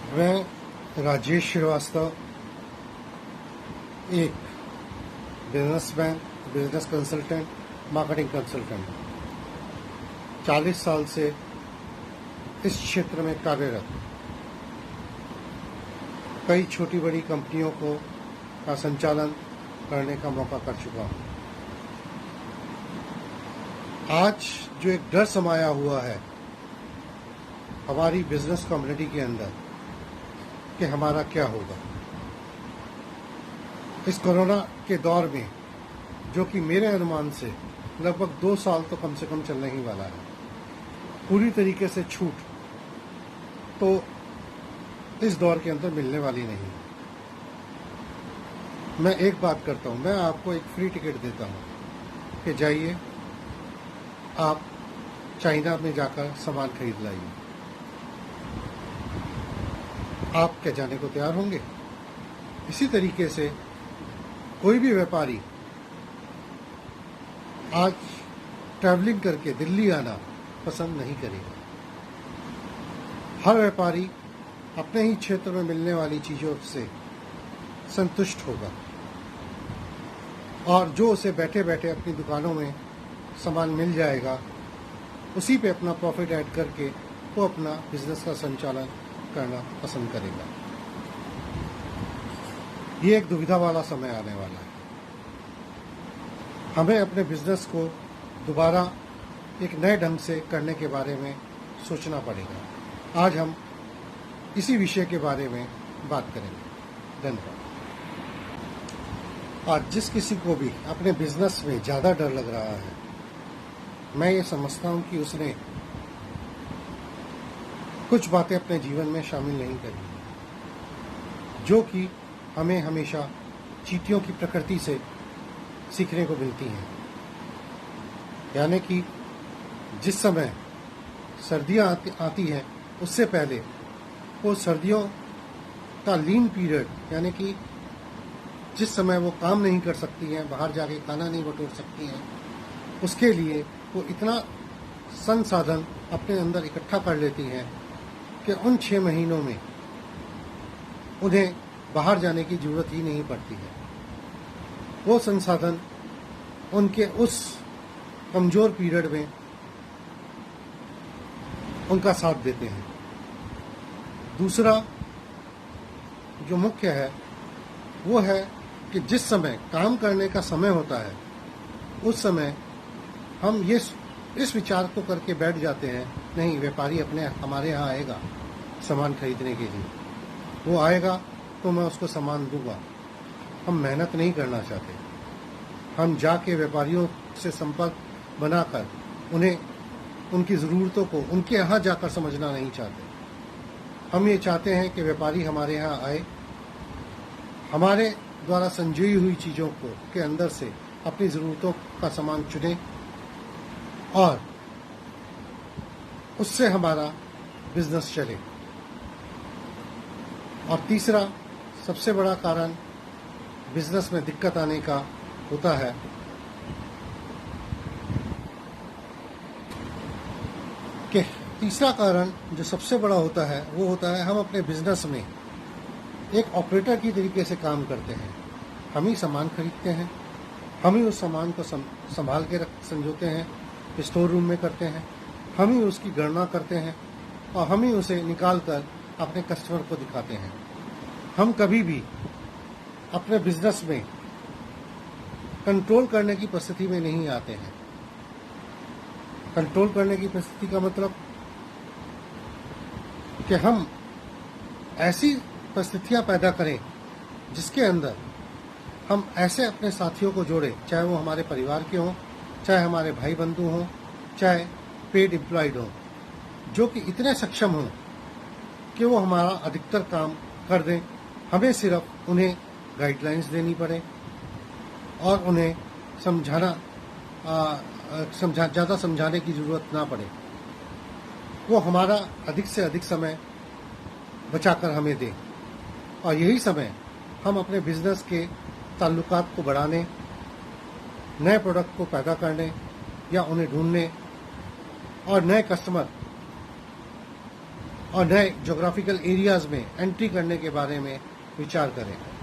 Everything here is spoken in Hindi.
मैं राजेश श्रीवास्तव एक businessman, business consultant, marketing consultant 40 साल से इस क्षेत्र में कार्यरत, कई छोटी बड़ी कंपनियों का संचालन करने का मौका कर चुका हूँ। आज जो एक डर समाया हुआ है हमारी बिजनेस कम्युनिटी के अंदर कि हमारा क्या होगा इस कोरोना के दौर में, जो कि मेरे अनुमान से लगभग 2 साल तो कम से कम चलने ही वाला है। पूरी तरीके से छूट तो इस दौर के अंदर मिलने वाली नहीं। मैं एक बात करता हूँ, मैं आपको एक फ्री टिकट देता हूँ कि जाइए आप चाइना में जाकर सामान खरीद लाइए। आप क्या जाने को तैयार होंगे? इसी तरीके से कोई भी व्यापारी आज ट्रैवलिंग करके दिल्ली आना पसंद नहीं करेगा। हर व्यापारी अपने ही क्षेत्र में मिलने वाली चीज़ों से संतुष्ट होगा और जो उसे बैठे बैठे अपनी दुकानों में सामान मिल जाएगा उसी पे अपना प्रॉफिट ऐड करके वो अपना बिजनेस का संचालन करना पसंद करेगा। ये एक दुविधा वाला समय आने वाला है। हमें अपने बिजनेस को दोबारा एक नए ढंग से करने के बारे में सोचना पड़ेगा। आज हम इसी विषय के बारे में बात करेंगे। धन्यवाद। आज जिस किसी को भी अपने बिजनेस में ज़्यादा डर लग रहा है, मैं ये समझता हूँ कि उसने कुछ बातें अपने जीवन में शामिल नहीं करी जो कि हमें हमेशा चींटियों की प्रकृति से सीखने को मिलती हैं। यानी कि जिस समय सर्दियाँ आती हैं उससे पहले वो सर्दियों का लीन पीरियड, यानी कि जिस समय वो काम नहीं कर सकती हैं, बाहर जाके खाना नहीं बटोर सकती हैं, उसके लिए वो इतना संसाधन अपने अंदर इकट्ठा कर लेती हैं कि उन 6 महीनों में उन्हें बाहर जाने की जरूरत ही नहीं पड़ती है। वो संसाधन उनके उस कमज़ोर पीरियड में उनका साथ देते हैं। दूसरा जो मुख्य है वो है कि जिस समय काम करने का समय होता है उस समय हम इस विचार को करके बैठ जाते हैं, नहीं व्यापारी हमारे यहाँ आएगा सामान खरीदने के लिए, वो आएगा तो मैं उसको सामान दूंगा। हम मेहनत नहीं करना चाहते। हम जाके व्यापारियों से संपर्क बनाकर उन्हें उनकी ज़रूरतों को उनके यहाँ जाकर समझना नहीं चाहते। हम ये चाहते हैं कि व्यापारी हमारे यहाँ आए, हमारे द्वारा संजोई हुई चीज़ों के अंदर से अपनी ज़रूरतों का सामान चुने और उससे हमारा बिजनेस चले। और तीसरा सबसे बड़ा कारण बिजनेस में दिक्कत आने का होता है कि तीसरा कारण जो सबसे बड़ा होता है वो होता है हम अपने बिजनेस में एक ऑपरेटर की तरीके से काम करते हैं। हम ही सामान खरीदते हैं, हम ही उस सामान को संभाल के संजोते हैं, स्टोर रूम में करते हैं, हम ही उसकी गणना करते हैं और हम ही उसे निकाल कर अपने कस्टमर को दिखाते हैं। हम कभी भी अपने बिजनेस में कंट्रोल करने की परिस्थिति में नहीं आते हैं। कंट्रोल करने की परिस्थिति का मतलब कि हम ऐसी परिस्थितियां पैदा करें जिसके अंदर हम ऐसे अपने साथियों को जोड़ें, चाहे वो हमारे परिवार के हों, चाहे हमारे भाई बंधु हों, चाहे पेड एम्प्लॉयड हों, जो कि इतने सक्षम हों कि वो हमारा अधिकतर काम कर दें। हमें सिर्फ उन्हें गाइडलाइंस देनी पड़े और उन्हें ज़्यादा समझाने की ज़रूरत ना पड़े। वो हमारा अधिक से अधिक समय बचाकर हमें दें और यही समय हम अपने बिजनेस के ताल्लुकात को बढ़ाने, नए प्रोडक्ट को पैदा करने या उन्हें ढूंढने और नए कस्टमर और नए जोग्राफिकल एरियाज में एंट्री करने के बारे में विचार करें।